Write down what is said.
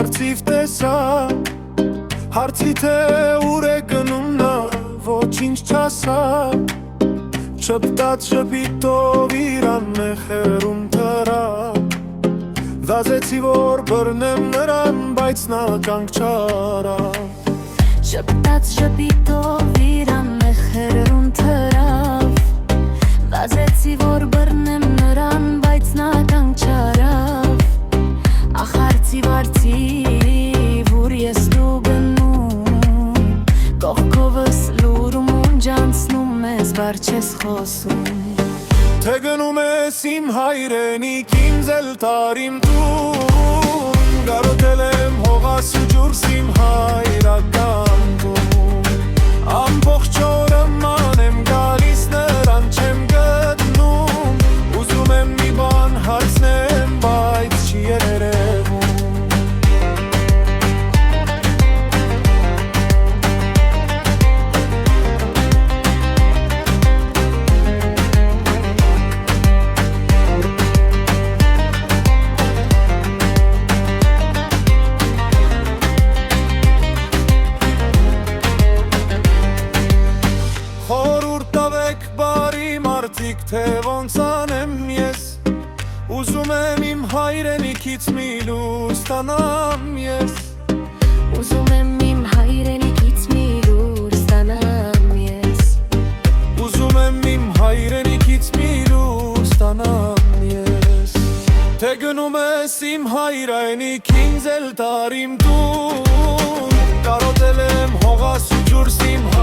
արծիվ տեսա Հարցի թե ուր է գնում նա ոչինչ չասա Շպտաց շպիտով իրան մեխերում թրա Վազեցի որ բռնեմ նրան բայց նա կանգ չարավ Շպտաց շպիտով իրան մեխերում թրավ Վազեցի որ բռնեմ նրան բայց նա կանգ չարավ Ախ արծիվ արծիվ ուր ես դու գնում Կողքովս լուրում ջանցնում ես բար չես խոսում Թե գնում ես իմ հայրենիք ինձ էլ տարիմ տուն Գարոտել եմ հողաս ու ջուրս իմ հայրական տուն Ամբողջ օրը ման եմ գալիս նրան չեմ գտնում Ուզում եմ մի բան հարցնեմ բայց չի երևում Թե ոնց անեմ ես Ուզում եմ իմ հայրենիքից մի լուր ստանամ ես Ուզում եմ իմ հայրենիքից մի լուր ստանամ ես Ուզում եմ իմ հայրենիքից մի լուր ստանամ ես Թե գնում ես իմ հայրենիք ինձ էլ տարիմ տուն Կարոտել եմ հողաս ու ջուրս իմ